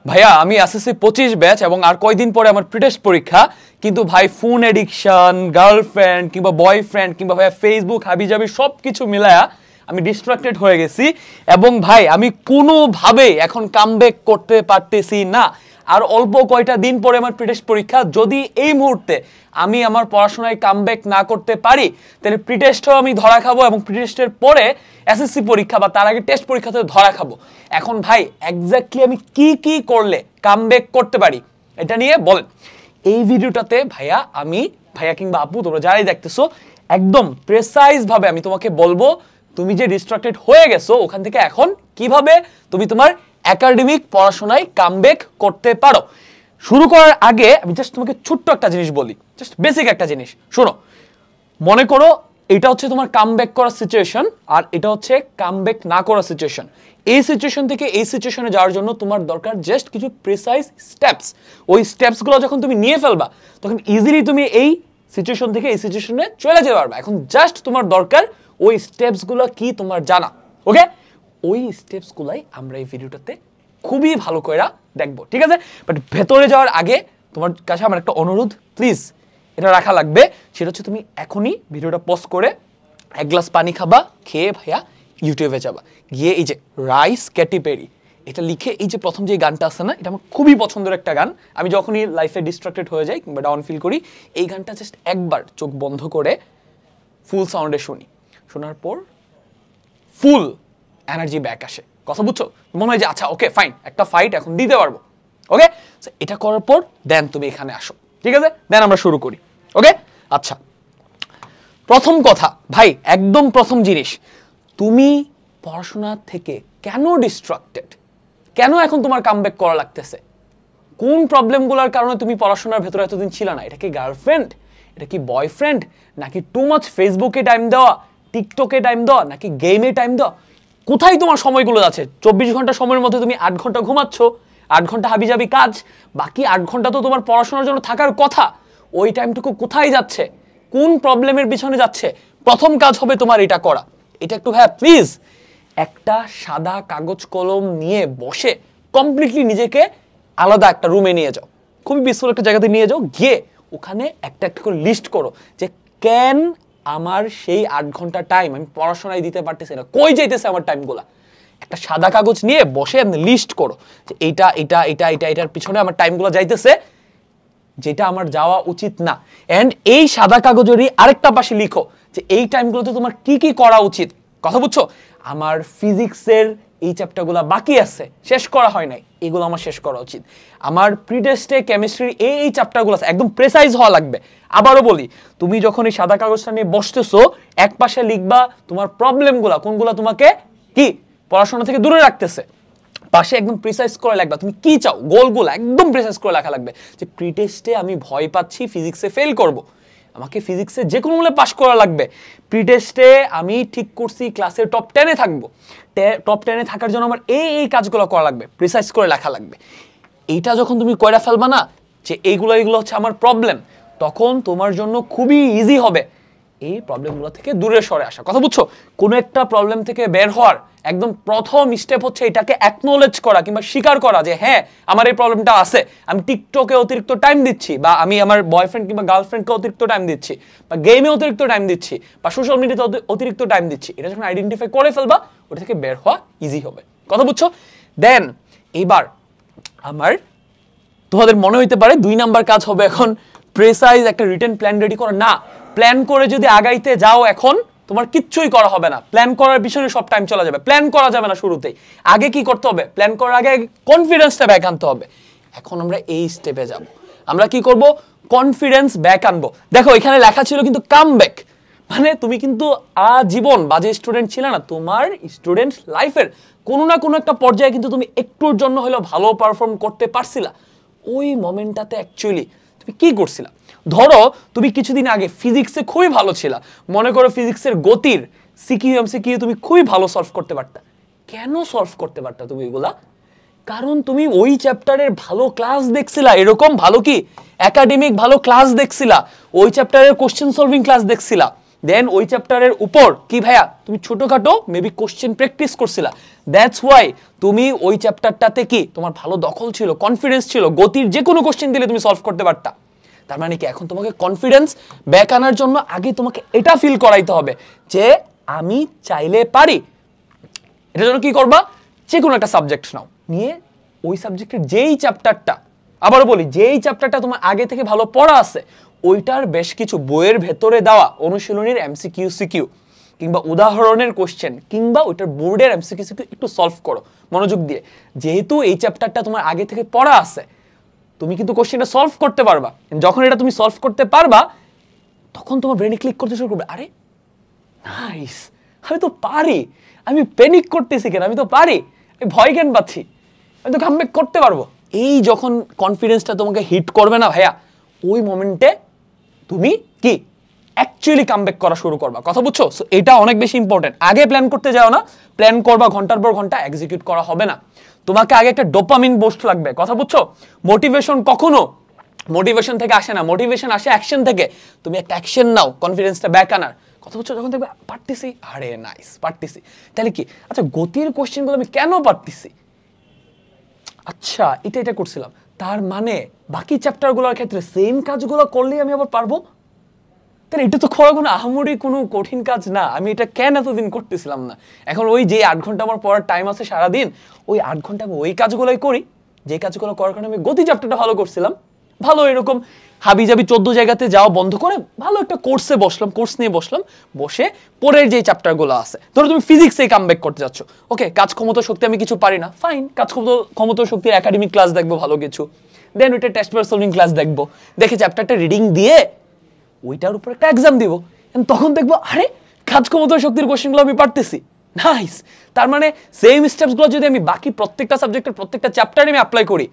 ভাইয়া আমি SSC 25 batch এবং আর কয়দিন পরে আমার প্রিটেস্ট পরীক্ষা, কিন্তু ভাই ফোন এডিকশন, গার্লফ্রেন্ড কিংবা বয়ফ্রেন্ড কিংবা ভাইয়া ফেসবুক হাবিজাবি সব কিছু মিলায়া আমি ডিস্ট্রাক্টেড হয়ে গেছি এবং ভাই আমি কোনোভাবে এখন কামব্যাক করতে পারতেছি না। আর অল্প কয়টা দিন পরে আমার প্রিটেস্ট পরীক্ষা, যদি এই মুহূর্তে আমি আমার পড়াশোনায় কামব্যাক না করতে পারি তাহলে প্রিটেস্টও আমি ধরা খাবো এবং প্রিটেস্টের পরে এসএসসি পরীক্ষা বা তার আগে টেস্ট পরীক্ষাতে ধরা খাবো। এখন ভাই এক্স্যাক্টলি আমি কি কি করলে কামব্যাক করতে পারি এটা নিয়ে বলেন। এই ভিডিওটাতে ভাইয়া কিংবা আপু তোমরা যারাই দেখতেছো একদম প্রেসাইজ ভাবে আমি তোমাকে বলবো তুমি যে ডিস্ট্রাক্টেড হয়ে গেছো ওখান থেকে এখন কিভাবে তুমি তোমার একাডেমিক পড়াশোনায় কামব্যাক করতে পারো। শুরু করার আগে আমি জাস্ট তোমাকে ছোট্ট একটা জিনিস বলি, জাস্ট বেসিক একটা জিনিস শোনো। মনে করো এটা হচ্ছে তোমার কামব্যাক করার সিচুয়েশন আর এটা হচ্ছে কামব্যাক না করার সিচুয়েশন। এই সিচুয়েশন থেকে এই সিচুয়েশনে যাওয়ার জন্য তোমার দরকার জাস্ট কিছু প্রিসাইজ স্টেপস। ওই স্টেপসগুলো যখন তুমি নিয়ে ফেলবা তখন ইজিলি তুমি এই সিচুয়েশন থেকে এই সিচুয়েশনে চলে যেতে পারবা। এখন জাস্ট তোমার দরকার ওই স্টেপসগুলো কি তোমার জানা। ওকে, ওই স্টেপসগুলাই আমরা এই ভিডিওটাতে খুবই ভালো করে দেখবো, ঠিক আছে? বাট ভেতরে যাওয়ার আগে তোমার কাছে আমার একটা অনুরোধ, প্লিজ এটা রাখা লাগবে। সেটা হচ্ছে তুমি এখনই ভিডিওটা পজ করে এক গ্লাস পানি খাবা, খেয়ে ভাইয়া ইউটিউবে যাবা, গিয়ে এই যে রাইস ক্যাটি পেরি এটা লিখে এই যে প্রথম যে গানটা আছে না, এটা আমার খুবই পছন্দের একটা গান। আমি যখনই লাইফে ডিস্ট্রাক্টেড হয়ে যাই কিংবা ডাউন ফিল করি এই গানটা জাস্ট একবার চোখ বন্ধ করে ফুল সাউন্ডে শুনি, শোনার পর ফুল এনার্জি ব্যাক আসে। কথা বুঝছো? মনে হয় যে আচ্ছা ওকে ফাইন, একটা ফাইট এখন দিতে পারবো। ওকে, এটা করার পর দেন তুমি এখানে আসো, ঠিক আছে? দেন আমরা শুরু করি। ওকে, আচ্ছা প্রথম কথা ভাই, একদম প্রথম জিনিস, তুমি পড়াশোনা থেকে কেন ডিস্ট্রাক্টেড? কেন এখন তোমার কামব্যাক করা লাগতেছে? কোন প্রবলেমগুলোর কারণে তুমি পড়াশোনার ভেতরে এতদিন ছিল না? এটা কি গার্লফ্রেন্ড, এটা কি বয়ফ্রেন্ড, নাকি টু মাচ ফেসবুকে টাইম দেওয়া, টিকটকে টাইম দেওয়া, নাকি গেমে টাইম দেওয়া? কোথায় তোমার সময়গুলো যাচ্ছে? 24 ঘন্টা সময়ের মধ্যে তুমি 8 ঘন্টা ঘুমাচ্ছ, 8 ঘন্টা হাবিজাবি কাজ, বাকি 8 ঘন্টা তো তোমার পড়াশোনার জন্য থাকার কথা। ওই টাইমটুকু কোথায় যাচ্ছে? কোন প্রবলেমের পিছনে যাচ্ছে? প্রথম কাজ হবে তোমার এটা করা। এটা একটু ভাইয়া প্লিজ একটা সাদা কাগজ কলম নিয়ে বসে কমপ্লিটলি নিজেকে আলাদা একটা রুমে নিয়ে যাও, খুবই পিসফুল একটা জায়গাতে নিয়ে যাও, গিয়ে ওখানে একটা একটা করে লিস্ট করো যে কেন আমার সেই 8 ঘন্টা টাইম আমি পড়াশোনায় দিতে পারতেছি না, কই যাইতেছে আমার টাইমগুলা। একটা সাদা কাগজ নিয়ে বসে আপনি লিস্ট করো যে এইটা এটা এটা এটা এটার পিছনে আমার টাইমগুলো যাইতেছে, যেটা আমার যাওয়া উচিত না। এন্ড এই সাদা কাগজেরই আরেকটা পাশে লিখো যে এই টাইমগুলোতে তোমার কি কি করা উচিত। কথা বুঝছো? আমার ফিজিক্সের এই চ্যাপ্টারগুলো বাকি আছে, শেষ করা হয় নাই, এগুলো আমার শেষ করা উচিত। আমার প্রিটেস্টে কেমিস্ট্রির এই চ্যাপ্টারগুলো আছে, একদম প্রেসাইজ হওয়া লাগবে। আবারও বলি, তুমি যখন এই সাদা কাগজটা নিয়ে বসতেছো এক পাশে লিখবা তোমার প্রবলেমগুলো, কোনগুলো তোমাকে কি পড়াশোনা থেকে দূরে রাখতেছে, পাশে একদম প্রিসাইজ করে লিখবা তুমি কি চাও, গোলগুলো একদম প্রিসাইজ করে লেখা লাগবে যে প্রিটেস্টে আমি ভয় পাচ্ছি ফিজিক্সে ফেল করব, আমাকে ফিজিক্সে যে কোনো মূল্যে পাস করা লাগবে। প্রিটেস্টে আমি ঠিক করছি ক্লাসের টপ 10-এ থাকবো, টপ 10-এ থাকার জন্য আমার এই কাজগুলো করা লাগবে, প্রিসাইজ করে লেখা লাগবে। এইটা যখন তুমি কইরা ফেলবা না যে এইগুলো হচ্ছে আমার প্রবলেম, তখন তোমার জন্য খুবই ইজি হবে এই প্রবলেমগুলো থেকে দূরে সরে আসা। কথা বুঝছো? কোনো একটা প্রবলেম থেকে বের হওয়ার একদম প্রথম স্টেপ হচ্ছে এটাকে অ্যাকনোলেজ করা কিংবা স্বীকার করা যে হ্যাঁ আমার এই প্রবলেমটা আছে, আমি টিকটকে অতিরিক্ত টাইম দিচ্ছি, বা আমি আমার বয়ফ্রেন্ড কিংবা গার্লফ্রেন্ডকে অতিরিক্ত টাইম দিচ্ছি, বা গেমে অতিরিক্ত টাইম দিচ্ছি, বা সোশ্যাল মিডিয়াতে অতিরিক্ত টাইম দিচ্ছি। এটা যখন আইডেন্টিফাই করে ফেলবা ওটা থেকে বের হওয়া ইজি হবে। কথা বুঝছো? দেন এইবার তোমাদের মনে হইতে পারে 2 নাম্বার কাজ হবে এখন প্রেসাইজ একটা রিটেন প্ল্যান রেডি করা। না, প্ল্যান করে যদি আগাইতে যাও এখন তোমার কিচ্ছুই করা হবে না, প্ল্যান করার পিছনে সব টাইম চলে যাবে। প্ল্যান করা যাবে না শুরুতেই, আগে কি করতে হবে? প্ল্যান করার আগে কনফিডেন্সটা ব্যাক আনতে হবে। এখন আমরা এই স্টেপে যাব, আমরা কি করব? কনফিডেন্স ব্যাক আনবো। দেখো এখানে লেখা ছিল কিন্তু কামব্যাক, মানে তুমি কিন্তু আজীবন বাজে স্টুডেন্ট ছিলে না, তোমার স্টুডেন্ট লাইফের কোনো না কোনো একটা পর্যায়ে কিন্তু তুমি একটুর জন্য হলেও ভালো পারফর্ম করতে পারছিলা। ওই মোমেন্টটাতে অ্যাকচুয়ালি তুমি কি করছিলা? ধরো তুমি কিছুদিন আগে ফিজিক্সে খুবই ভালো ছিলা, মনে করো ফিজিক্সের গতির সিকিউ এমসিকিউ তুমি খুবই ভালো সলভ করতে পারতা। কেন সলভ করতে পারতা তুমি এগুলা? কারণ তুমি ওই চ্যাপ্টারের ভালো ক্লাস দেখছিলা, এরকম ভালো কি একাডেমিক ভালো ক্লাস দেখছিলা, ওই চ্যাপ্টারের কোশ্চেন সলভিং ক্লাস দেখছিলা, দেন ওই চ্যাপ্টারের উপর কি ভাইয়া তুমি ছোটখাটো মেবি কোশ্চেন প্র্যাকটিস করছিলা, দ্যাটস ওয়াই তুমি ওই চ্যাপ্টারটাতে কি তোমার ভালো দখল ছিল, কনফিডেন্স ছিল, গতির যে কোনো কোশ্চেন দিলে তুমি সলভ করতে পারতা। তার মানে কি এখন তোমাকে কনফিডেন্স ব্যাক আনার জন্য আগে তোমাকে এটা ফিল করাইতে হবে যে আমি চাইলে পারি। এটার জন্য কি করবা, যে কোনো একটা সাবজেক্ট নাও, নিয়ে ওই সাবজেক্টের যেই চ্যাপ্টারটা, আবারও বলি যেই চ্যাপ্টারটা তোমার আগে থেকে ভালো পড়া আছে ওইটার বেশ কিছু বইয়ের ভেতরে দেওয়া অনুশীলনীর এমসিকিউ সিকিউ কিংবা উদাহরণের কোশ্চেন কিংবা ওইটার বোর্ডের এমসিকিউ সিকিউ একটু সলভ করো মনোযোগ দিয়ে। যেহেতু এই চ্যাপ্টারটা তোমার আগে থেকে পড়া আছে তুমি কিন্তু কোশ্চেনটা সলভ করতে পারবা। যখন এটা তুমি সলভ করতে পারবা তখন তোমার ব্রেনে ক্লিক করতে শুরু করবে, আরে নাইস, আমি তো পারি, আমি প্যানিক করতেছি কেন, আমি তো পারি, আমি ভয় কেন পাচ্ছি, আমি তো কামব্যাক করতে পারবো। এই যখন কনফিডেন্সটা তোমাকে হিট করবে না ভাইয়া, ওই মোমেন্টে তুমি কি অ্যাকচুয়ালি কামব্যাক করা শুরু করবা। কথা বুঝছো? সো এটা অনেক বেশি ইম্পর্টেন্ট। আগে প্ল্যান করতে যাও না, প্ল্যান করবা ঘন্টার পর ঘন্টা, এক্সিকিউট করা হবে না। তোমাকে আগে একটা ডোপামিন বুস্ট লাগবে। কথা বুঝছো? মোটিভেশন কখনো মোটিভেশন থেকে আসে না, মোটিভেশন আসে অ্যাকশন থেকে। তুমি একটা অ্যাকশন নাও কনফিডেন্সটা ব্যাক আনার। কথা বুঝছো? যখন দেখবে পারতেছি, আরে নাইস পারতেছি, তাহলে কি আচ্ছা গতির কোশ্চেনগুলো আমি কেন পারতেছি, আচ্ছা এটা করছিলাম, তার মানে বাকি চ্যাপ্টারগুলোর ক্ষেত্রে সেম কাজগুলো করলেই আমি আবার পারবো। তাহলে এটা তো কোনো আহামরি কোনো কঠিন কাজ না, আমি এটা কেন এতদিন করতেছিলাম না। এখন ওই যে 8 ঘন্টা আমার পড়ার টাইম আছে সারাদিন, ওই 8 ঘন্টা আমি ওই কাজগুলোই করি যে কাজগুলো করার কারণে আমি গতি চ্যাপ্টারটা ভালো করছিলাম। ভালো এরকম হাবিজাবি 14 জায়গাতে যাওয়া বন্ধ করে ভালো একটা কোর্সে বসলাম, কোর্স নিয়ে বসলাম, বসে পরের যে চ্যাপ্টারগুলো আছে, ধরো তুমি ফিজিক্সে কামব্যাক করতে যাচ্ছ, ওকে কাজ ক্ষমতা শক্তি আমি কিছু পারি না, ফাইন, কাজ ক্ষমতা শক্তির একাডেমিক ক্লাস দেখবো ভালো কিছু, দেন ওইটা টেস্ট পেপার সলভিং ক্লাস দেখবো, দেখে চ্যাপ্টারটা রিডিং দিয়ে ওইটার উপর একটা এক্সাম দিব, তখন দেখবো আরে কাজ ক্ষমতা শক্তির কোশ্চেনগুলো আমি পারতেছি, নাইস। তার মানে সেম স্টেপসগুলো যদি আমি বাকি প্রত্যেকটা সাবজেক্টের প্রত্যেকটা চ্যাপ্টারে আমি অ্যাপ্লাই করি,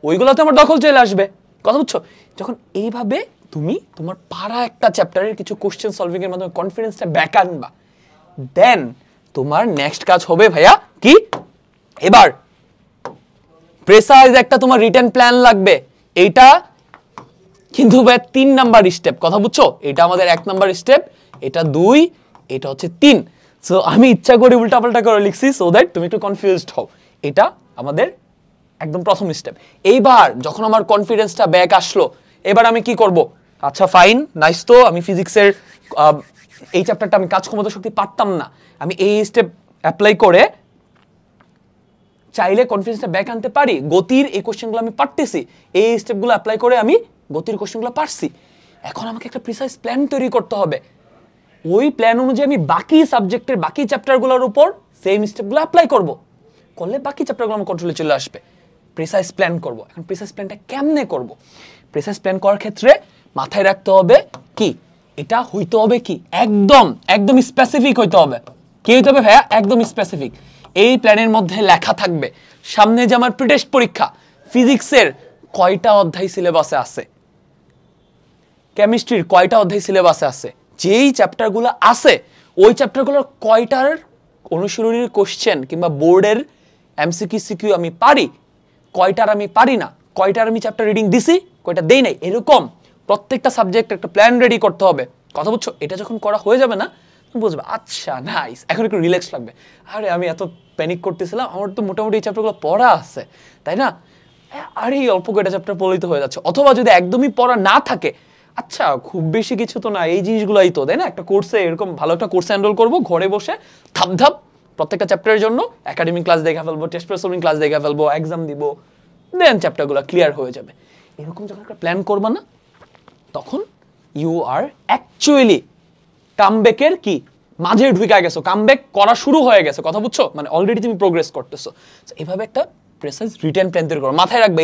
ওইগুলোতে আমার দখল চলে আসবে। কথা বুঝছো? যখন এইভাবে তুমি তোমার পারা একটা চ্যাপ্টারের কিছু কোশ্চেন সলভিং এর মাধ্যমে কনফিডেন্সটা ব্যাক আনবা, দেন তোমার নেক্সট কাজ হবে ভাইয়া কি, এবার প্রেসাইজ একটা তোমার রিটেন প্ল্যান লাগবে। এইটা কিন্তু ভাই 3 নাম্বার স্টেপ। কথা বুঝছো? এটা আমাদের 1 নাম্বার স্টেপ, এটা 2, এটা হচ্ছে 3। সো আমি ইচ্ছা করে উল্টাপাল্টা করে লিখছি সো দ্যাট তুমি একটু কনফিউজড হও। এটা আমাদের একদম প্রথম স্টেপ। এইবার যখন আমার কনফিডেন্সটা ব্যাক আসলো, এবার আমি কি করব, আচ্ছা ফাইন নাইস, তো আমি ফিজিক্সের এই চ্যাপ্টারটা আমি কাজ ক্ষমতা শক্তি পারতাম না, আমি এই স্টেপ অ্যাপ্লাই করে চাইলে কনফিডেন্সটা ব্যাক আনতে পারি। গতির এই কোশ্চেনগুলো আমি পারতেছি, এই স্টেপগুলো অ্যাপ্লাই করে আমি গতির কোশ্চেনগুলো পারছি। এখন আমাকে একটা প্রিসাইজ প্ল্যান তৈরি করতে হবে। ওই প্ল্যান অনুযায়ী আমি বাকি সাবজেক্টের বাকি চ্যাপ্টারগুলোর উপর সেম স্টেপগুলো অ্যাপ্লাই করব, করলে বাকি চ্যাপ্টারগুলো আমার কন্ট্রোলে চলে আসবে। প্রিসাইজ প্ল্যান করব। এখন প্রিসাইজ প্ল্যানটা কেমনে করব? প্রিসাইজ প্ল্যান করার ক্ষেত্রে মাথায় রাখতে হবে কি, এটা হইতে হবে কি একদম স্পেসিফিক হইতে হবে। কি হইতে হবে ভাইয়া? একদম স্পেসিফিক। এই প্ল্যানের মধ্যে লেখা থাকবে সামনে যে আমার প্রিটেস্ট পরীক্ষা, ফিজিক্সের কয়টা অধ্যায় সিলেবাসে আছে, কেমিস্ট্রির কয়টা অধ্যায় সিলেবাসে আছে, যেই চ্যাপ্টারগুলো আছে ওই চ্যাপ্টারগুলোর কয়টার অনুশীলনীর কোশ্চেন কিংবা বোর্ডের এমসিকিউ সিকিউ আমি পারি, কয়টার আমি পারি না, কয়টার আমি চ্যাপ্টার রিডিং দিছি, কয়টা দেই নাই, এরকম প্রত্যেকটা সাবজেক্ট একটা প্ল্যান রেডি করতে হবে। কথা বুঝছো? এটা যখন করা হয়ে যাবে না, তুমি বুঝবে আচ্ছা নাইস, এখন একটু রিল্যাক্স লাগবে। আরে আমি এত প্যানিক করতেছিলাম, আমার তো মোটামুটি এই চ্যাপ্টারগুলো পড়া আছে, তাই না? আরে অল্প কয়টা চ্যাপ্টার পড়লেই তো হয়ে যাচ্ছে। অথবা যদি একদমই পড়া না থাকে, আচ্ছা খুব বেশি কিছু তো না, এই জিনিসগুলোই তো, তাই না? একটা কোর্সে এরকম ভালো একটা কোর্সে এনরোল করবো, ঘরে বসে ধাপ প্রত্যেকটা চ্যাপ্টারের জন্য একাডেমিক ক্লাস দেখে ফেলবো, টেস্ট পেপার সলভিং ক্লাস দেখে ফেলবো, এক্সাম দিব, দেন চ্যাপ্টারগুলো ক্লিয়ার হয়ে যাবে। এরকম যখন একটা প্ল্যান করবা না, তখন ইউ আর অ্যাকচুয়ালি কামব্যাকের কি মাঝে ঢুকে গেছো, কামব্যাক করা শুরু হয়ে গেছে। কথা বুঝছো? মানে অলরেডি তুমি প্রোগ্রেস করতেছো। এইভাবে একটা প্রেসাইজ রিটেন প্ল্যান তৈরি করো। মাথায় রাখবে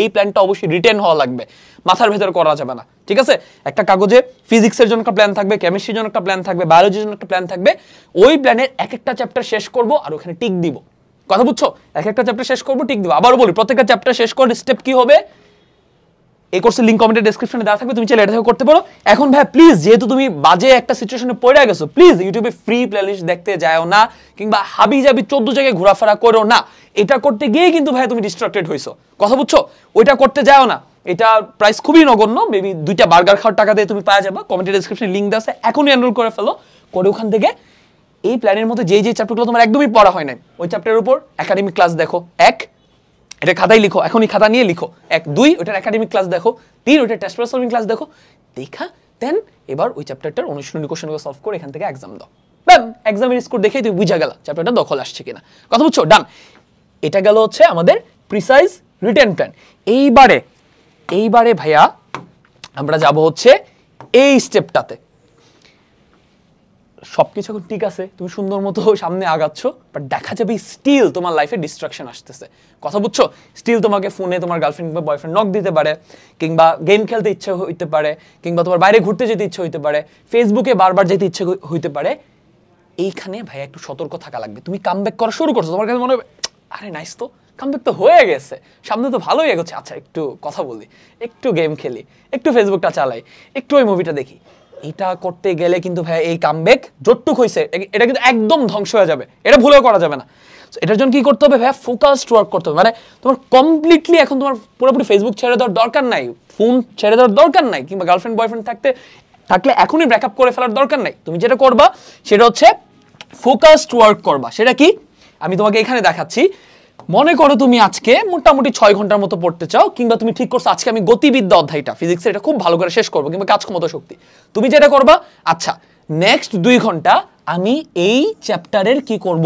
এই প্ল্যানটা অবশ্যই রিটেন হওয়া লাগবে, মাথার ভেতর করা যাবে না, ঠিক আছে? একটা কাগজে ফিজিক্সের জন্য একটা প্ল্যান থাকবে, কেমিস্ট্রির জন্য একটা প্ল্যান থাকবে, বায়োলজির জন্য একটা প্ল্যান থাকবে। ওই প্ল্যানের এক একটা চ্যাপ্টার শেষ করব আর ওখানে টিক দিব। কথা বুঝছো? এক একটা চ্যাপ্টার শেষ করব, টিক দিব। আবারও বলি, প্রত্যেকটা চ্যাপ্টার শেষ করে স্টেপ কি হবে, এই কোর্সের লিংক কমেন্টের ডেসক্রিপশনে দেওয়া থাকবে, তুমি চাইলে এটা থেকে করতে পারো। এখন ভাই প্লিজ, যেহেতু তুমি বাজে একটা সিচুয়েশনে পড়ে গেছো, প্লিজ ইউটিউবে ফ্রি প্লেলিস্ট দেখতে যাও না, কিংবা হাবি জাবি 14 জায়গায় ঘোরাফেরা করো না। এটা করতে গিয়ে কিন্তু ভাই তুমি ডিস্ট্রাক্টেড হইছো। কথা বুঝছো? ওইটা করতে যাও না। এটা প্রাইস খুবই নগণ্য, মেবি 2টা বার্গার খাওয়ার টাকা দিয়ে তুমি পাওয়া যাবে। কমেন্টের ডেসক্রিপশনে লিংক দেওয়া আছে, এখনই এনরোল করে ফেলো, করে ওখান থেকে এই প্ল্যানের মধ্যে যে চ্যাপ্টারগুলো তোমার একদমই পড়া হয় নাই ওই চ্যাপ্টারের উপর একাডেমিক ক্লাস দেখো। 1 এটা খাতায় লিখো, এখনই খাতা নিয়ে লিখো। 1 2 ওটার একাডেমিক ক্লাস দেখো। 3 ওটার টেস্ট পেপার সলভিং ক্লাস দেখো। দেখা দেন এবার ওই চ্যাপ্টারটার অনুশীলনী কোশ্চেনগুলো সলভ করে এখান থেকে এক্সাম দাও। ব্যাম, এক্সামের স্কোর দেখেই তুই বুঝা গেল চ্যাপ্টারটা দখল আসছে কিনা। কথা বুঝছো? ডান। এটা গেল হচ্ছে আমাদের প্রিসাইজ রিটেন প্ল্যান। এইবারে ভাইয়া আমরা যাব হচ্ছে এই স্টেপটাতে। সবকিছু এখন ঠিক আছে, তুমি সুন্দর মতো সামনে আগাচ্ছ, বাট দেখা যাবে স্টিল তোমার লাইফে ডিস্ট্রাকশন আসতেছে। কথা বুঝছো? স্টিল তোমাকে ফোনে তোমার গার্লফ্রেন্ড বা বয়ফ্রেন্ড নক দিতে পারে, কিংবা গেম খেলতে ইচ্ছে হইতে পারে, কিংবা তোমার বাইরে ঘুরতে যেতে ইচ্ছে হইতে পারে, ফেসবুকে বারবার যেতে ইচ্ছে হইতে পারে। এইখানে ভাই একটু সতর্ক থাকা লাগবে। তুমি কামব্যাক করা শুরু করছো, তোমার কাছে মনে হবে আরে নাইস তো, কামব্যাক তো হয়ে গেছে, সামনে তো ভালোই এগোচ্ছে, আচ্ছা একটু কথা বলি, একটু গেম খেলি, একটু ফেসবুকটা চালাই, একটু ওই মুভিটা দেখি। এটা করতে গেলে কিন্তু ভাই এই কামব্যাক যতটুক হয়েছে এটা কিন্তু একদম ধ্বংস হয়ে যাবে, এটা ভুলেও করা যাবে না। এটার জন্য কি করতে হবে ভাইয়া? ফোকাসড ওয়ার্ক করতে হবে। মানে তোমার কমপ্লিটলি এখন তোমার পুরোপুরি ফেসবুক ছেড়ে দেওয়ার দরকার নাই, ফোন ছেড়ে দেওয়ার দরকার নাই, কিংবা গার্লফ্রেন্ড বয়ফ্রেন্ড থাকলে এখনই ব্রেকআপ করে ফেলার দরকার নাই। তুমি যেটা করবা সেটা হচ্ছে ফোকাসড ওয়ার্ক করবা। সেটা কি আমি তোমাকে এখানে দেখাচ্ছি। মনে করো তুমি আজকে মোটামুটি 6 ঘন্টার মতো পড়তে চাও, কিংবা তুমি ঠিক করছো আজকে আমি গতিবিদ্যা অধ্যায়টা ফিজিক্সের এটা খুব ভালো করে শেষ করবো, কিংবা কাজ ক্ষমতা শক্তি। তুমি যেটা করবা, আচ্ছা নেক্সট 2 ঘন্টা আমি এই চ্যাপ্টারের কি করব?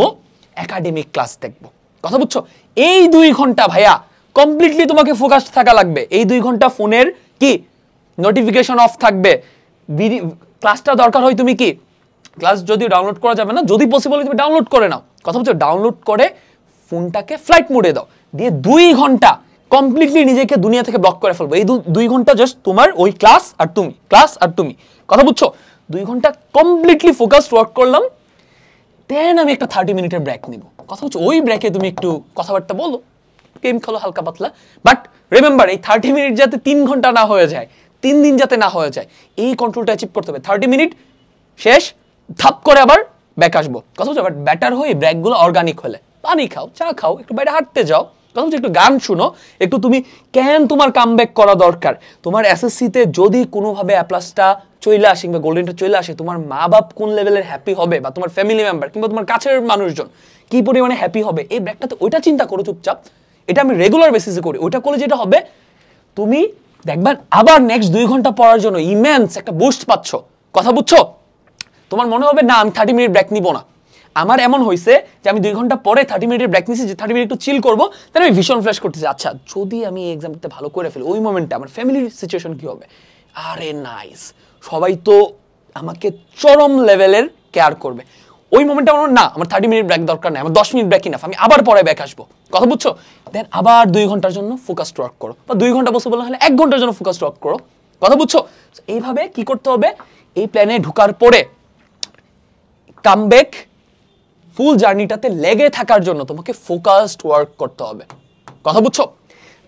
একাডেমিক ক্লাস দেখব। কথা বুঝছো? এই 2 ঘন্টা ভাইয়া কমপ্লিটলি তোমাকে ফোকাসড থাকা লাগবে। এই 2 ঘন্টা ফোনের কি নোটিফিকেশন অফ থাকবে। ক্লাসটা দরকার হয় তুমি কি ক্লাস যদি ডাউনলোড করা যাবে না, যদি পসিবল তুমি ডাউনলোড করে নাও। কথা বুঝছো? ডাউনলোড করে ফোনটাকে ফ্লাইট মোডে দাও, দিয়ে 2 ঘন্টা কমপ্লিটলি নিজেকে দুনিয়া থেকে ব্লক করে ফেলবো। এই 2 ঘন্টা জাস্ট তোমার ওই ক্লাস আর তুমি। কথা বুঝছো? 2 ঘন্টা কমপ্লিটলি ফোকাসড ওয়ার্ক করলাম, দেন আমি একটা 30 মিনিটের ব্রেক নিব। কথা বুঝছো? ওই ব্রেকে তুমি একটু কথাবার্তা বলো, গেম খেলো হালকা পাতলা, বাট রিমেম্বার এই 30 মিনিট যাতে 3 ঘন্টা না হয়ে যায়, 3 দিন যাতে না হয়ে যায়, এই কন্ট্রোলটা অ্যাচিভ করতে হবে। 30 মিনিট শেষ, ধাপ করে আবার ব্যাক আসবো। কথা বুঝছো? বাট ব্যাটার হয়ে ব্রেকগুলো অর্গানিক হলে পানি খাও, চা খাও, একটু বাইরে হাঁটতে যাও, কথা বলছি, একটু গান শুনো, একটু তুমি কেন তোমার কামব্যাক করা দরকার। তোমার এসএসসিতে যদি কোনোভাবে অ্যাপ্লাসটা চলে আসে কিংবা গোল্ডেনটা চলে আসে, তোমার মা বাপ কোন লেভেলের হ্যাপি হবে, বা তোমার ফ্যামিলি মেম্বার কিংবা তোমার কাছের মানুষজন কি পরিমাণে হ্যাপি হবে, এই ব্রেকটাতে ওইটা চিন্তা করো চুপচাপ। এটা আমি রেগুলার বেসিসে করি। ওইটা করলে যেটা হবে, তুমি দেখবা আবার নেক্সট 2 ঘন্টা পড়ার জন্য ইমেন্স একটা বুস্ট পাচ্ছ। কথা বুঝছো? তোমার মনে হবে না আমি 30 মিনিট ব্রেক নিব না। আমার এমন হয়েছে যে আমি 2 ঘন্টা পরে 30 মিনিটের ব্রেক নিয়েছি, যে 30 মিনিট একটু চিল করবো, তাহলে আমি ভীষণ ফ্রেশ করতেছি। আচ্ছা যদি আমি এই এক্সামটাতে ভালো করে ফেলি, ওই মোমেন্টে আমার ফ্যামিলির সিচুয়েশন কি হবে? আরে নাইস, সবাই তো আমাকে চরম লেভেলের কেয়ার করবে। ওই মোমেন্টে আমার না, আমার 30 মিনিট ব্রেক দরকার নেই, আমার 10 মিনিট ব্রেক ইনাফ, আমি আবার পরে ব্যাক আসবো। কথা বুঝছো? দেন আবার 2 ঘন্টার জন্য ফোকাসড ওয়ার্ক করো, বা 2 ঘন্টা পসিবল না হলে 1 ঘন্টার জন্য ফোকাসড ওয়ার্ক করো। কথা বুঝছো? এইভাবে কি করতে হবে? এই প্ল্যানে ঢোকার পরে কামব্যাক ফুল জার্নিটাতে লেগে থাকার জন্য তোমাকে ফোকাসড ওয়ার্ক করতে হবে। কথা বুঝছো?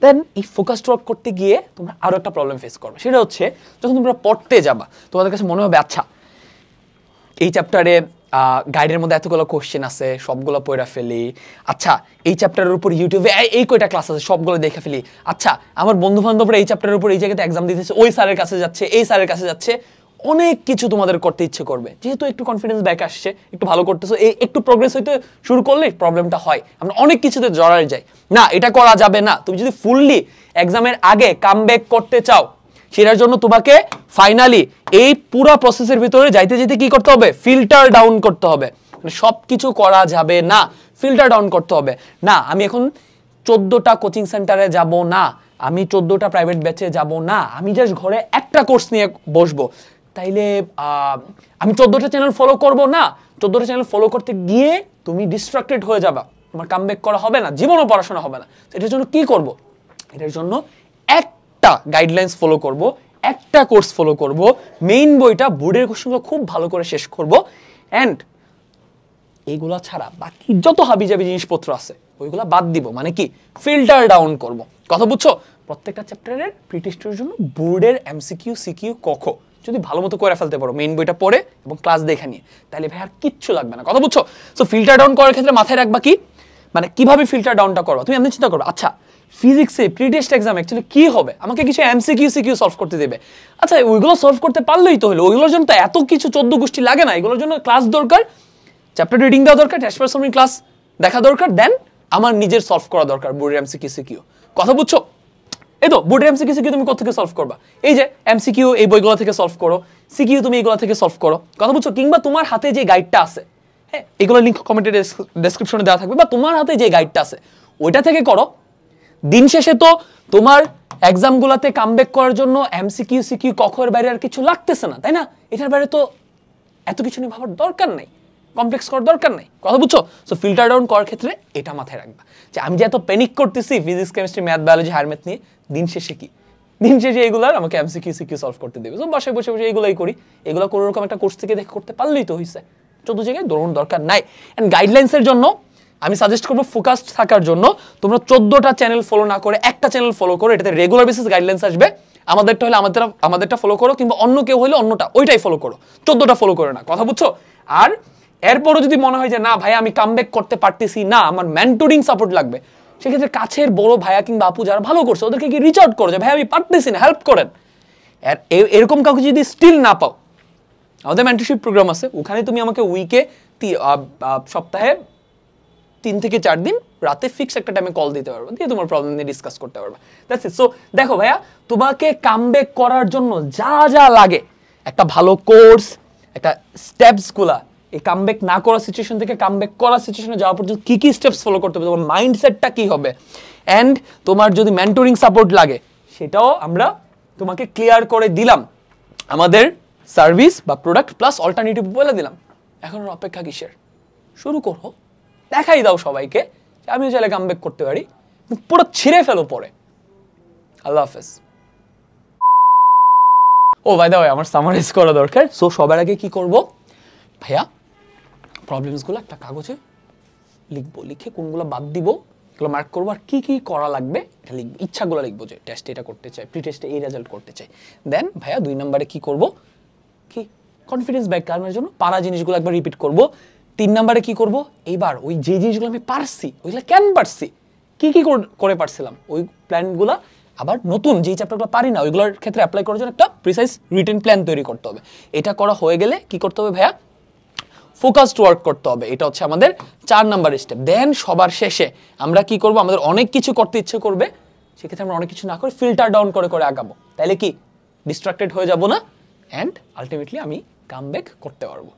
দেন এই ফোকাসড ওয়ার্ক করতে গিয়ে তোমরা আরো একটা প্রবলেম ফেস করবে। সেটা হচ্ছে যখন তোমরা পড়তে যাবা, তোমাদের কাছে মনে হবে আচ্ছা এই চ্যাপ্টারে গাইডের মধ্যে এতগুলো কোশ্চেন আছে, সবগুলো পড়া ফেলি। আচ্ছা এই চ্যাপ্টারের উপর ইউটিউবে এই কয়টা ক্লাস আছে, সবগুলো দেখে ফেলি। আচ্ছা আমার বন্ধু বান্ধবরা এই চ্যাপ্টারের উপর এই জায়গাতে এক্সাম দিতেছে, ওই স্যারের কাছে যাচ্ছে, এই স্যারের কাছে যাচ্ছে। অনেক কিছু তোমাদের করতে ইচ্ছে করবে, যেহেতু একটু কনফিডেন্স ব্যাক আসছে, একটু ভালো করতেছো, এই একটু প্রোগ্রেস হইতে শুরু করলে প্রবলেমটা হয়, আমরা অনেক কিছুতে জড়ায় যাই। না, এটা করা যাবে না। তুমি যদি ফুললি এক্সামের আগে কামব্যাক করতে চাও, সেটার জন্য তোমাকে ফাইনালি এই পুরো প্রসেসের ভিতরে যাইতে যেতে কি করতে হবে? ফিল্টার ডাউন করতে হবে। মানে সব কিছু করা যাবে না, ফিল্টার ডাউন করতে হবে। না আমি এখন 14টা কোচিং সেন্টারে যাব না, আমি 14টা প্রাইভেট ব্যাচে যাব না, আমি জাস্ট ঘরে একটা কোর্স নিয়ে বসবো, তাইলে আমি 14টা চ্যানেল ফলো করব না। 14টা চ্যানেল ফলো করতে গিয়ে তুমি ডিস্ট্রাক্টেড হয়ে যাবা, তোমার কামব্যাক করা হবে না, জীবনও পড়াশোনা হবে না। এটার জন্য কি করব? এটার জন্য একটা গাইডলাইন্স ফলো করব, একটা কোর্স ফলো করব, মেইন বইটা বোর্ডের কোশ্চেনগুলো খুব ভালো করে শেষ করব, অ্যান্ড এইগুলা ছাড়া বাকি যত হাবিজাবি জিনিসপত্র আছে ওইগুলা বাদ দিব। মানে কি? ফিল্টার ডাউন করব। কথা বুঝছো? প্রত্যেকটা চ্যাপ্টারের প্রিটেস্টের জন্য বোর্ডের এমসিকিউ সিকিউ কখ যদি ভালো মতো করে ফেলতে পারো মেইন বইটা পড়ে এবং ক্লাস দেখে নিয়ে, তাহলে ভাই আর কিচ্ছু লাগবে না। কথা বুঝছো? সো ফিল্টার ডাউন করার ক্ষেত্রে মাথায় রাখবা কি, মানে কিভাবে ফিল্টার ডাউনটা করো। তুমি এমনি চিন্তা করো, আচ্ছা ফিজিক্সে প্রি টেস্ট এক্সাম অ্যাকচুয়ালি কি হবে, আমাকে কিছু এমসিকিউ সিকিউ সলভ করতে দেবে। আচ্ছা ওইগুলো সলভ করতে পারলেই তো হলো, ওইগুলোর জন্য তো এত কিছু 14 গোষ্ঠী লাগে না, এগুলোর জন্য ক্লাস দরকার, চ্যাপ্টার রিডিং দেওয়া দরকার, টেস্ট পেপার সামরি ক্লাস দেখা দরকার, দেন আমার নিজের সলভ করা দরকার বোর্ডের এমসিকিউ সিকিউ। কথা বুঝছো? এই তো বোর্ডের এমসিকিউ সিকিউ তুমি কোথা থেকে সলভ করবা? এই যে এমসিকিউ এই বইগুলো থেকে সলভ করো, সিকিউ তুমি এগুলো থেকে সলভ করো। কথা বুঝছো? কিংবা তোমার হাতে যে গাইডটা আছে, হ্যাঁ এগুলো লিঙ্ক কমেন্টের ডেসক্রিপশনে দেওয়া থাকবে, বা তোমার হাতে যে গাইডটা আছে ওইটা থেকে করো। দিন শেষে তো তোমার এক্সামগুলোতে কামব্যাক করার জন্য এমসিকিউ সিকিউ কখের বাইরে আর কিছু লাগতেছে না, তাই না? এটার বাইরে তো এত কিছু নিয়ে ভাবার দরকার নাই, কমপ্লেক্স করার দরকার নাই। কথা বুঝছো? সো ফিল্টার ডাউন করার ক্ষেত্রে এটা মাথায় রাখবা যে আমি যে এত প্যানিক করতেছি physics chemistry math biology higher math নিয়ে, দিন শেষে কি, দিন শেষে এগুলার আমাকে এমসিকিউ সিকিউ সলভ করতে দেবে। সো বাসায় বসে বসে এগুলোই করি, এগুলো কোনো রকম একটা কোর্স থেকে দেখে করতে পারলেই তো হয়েছে, 14 জায়গায় দৌড়ানোর দরকার নাই। অ্যান্ড গাইডলাইন্সের জন্য আমি সাজেস্ট করবো ফোকাসড থাকার জন্য তোমরা 14টা চ্যানেল ফলো না করে একটা চ্যানেল ফলো করো, এটাতে রেগুলার বেসিস গাইডলাইন্স আসবে। আমাদেরটা হলে আমাদেরটা ফলো করো, কিংবা অন্য কেউ হলে অন্যটা, ওইটাই ফলো করো, 14টা ফলো করো না। কথা বুঝছো? আর এরপরও যদি মনে হয় যে না ভাই আমি কামব্যাক করতে পারতেছি না, আমার মেন্টরিং সাপোর্ট লাগবে, সেক্ষেত্রে কাছের বড় ভাইয়া কিংবা আপু যারা ভালো করছে ওদেরকে কি রিচ আউট করো যে ভাই আমি পারতেছি না, হেল্প করেন। এরকম কাউকে যদি স্টিল না পাও, আমাদের মেন্টরশিপ প্রোগ্রাম আছে, ওখানে তুমি আমাকে উইকে সপ্তাহে 3 থেকে 4 দিন রাতে ফিক্স একটা টাইমে কল দিতে পারবে, দিয়ে তোমার প্রবলেম নিয়ে ডিসকাস করতে পারবে। That's it. সো দেখো ভাইয়া, তোমাকে কামব্যাক করার জন্য যা যা লাগে, একটা ভালো কোর্স, একটা স্টেপসগুলা, এই কামব্যাক না করার সিচুয়েশন থেকে কামব্যাক করার সিচুয়েশনে যাওয়া পর্যন্ত কি কি স্টেপস ফলো করতে হবে, তোমার মাইন্ডসেটটা কি হবে, অ্যান্ড তোমার যদি মেন্টরিং সাপোর্ট লাগে সেটাও আমরা তোমাকে ক্লিয়ার করে দিলাম, আমাদের সার্ভিস বা প্রোডাক্ট প্লাস অল্টারনেটিভ বলে দিলাম। এখন অপেক্ষা কিসের? শুরু করো, দেখাই দাও সবাইকে যে আমিও চাইলে কামব্যাক করতে পারি, পুরো ছিঁড়ে ফেলো পরে। আল্লাহ হাফেজ। ও বাই দ্য ওয়ে, আমার সামারাইজ করা দরকার। সো সবার আগে কি করব ভাইয়া, প্রবলেমসগুলো একটা কাগজে লিখবো, লিখে কোনগুলো বাদ দিব এগুলো মার্ক করবো, আর কি কি করা লাগবে এটা লিখবো, ইচ্ছাগুলো লিখবো, যে টেস্টে এটা করতে চাই, প্রি টেস্টে এই রেজাল্ট করতে চাই। দেন ভাইয়া 2 নম্বরে কি করব, কি কনফিডেন্স ব্যাক কারণের জন্য পারা জিনিসগুলো একবার রিপিট করব। 3 নম্বরে কি করব, এইবার ওই যে জিনিসগুলো আমি পারছি ওইগুলো কেন পারছি, কি কি করে পারছিলাম, ওই প্ল্যানগুলো আবার নতুন যেই চ্যাপ্টারগুলো পারি না ওইগুলোর ক্ষেত্রে অ্যাপ্লাই করার জন্য একটা প্রিসাইজ রিটেন প্ল্যান তৈরি করতে হবে। এটা করা হয়ে গেলে কি করতে হবে ভাইয়া, ফোকাসড ওয়ার্ক করতে হবে। এটা হচ্ছে আমাদের 4 নাম্বার স্টেপ। দেন সবার শেষে আমরা কি করব, আমাদের অনেক কিছু করতে ইচ্ছে করবে, সেক্ষেত্রে আমরা অনেক কিছু না করে ফিল্টার ডাউন করে করে আগাবো, তাইলে কি ডিস্ট্রাক্টেড হয়ে যাব না, অ্যান্ড আলটিমেটলি আমি কামব্যাক করতে পারবো।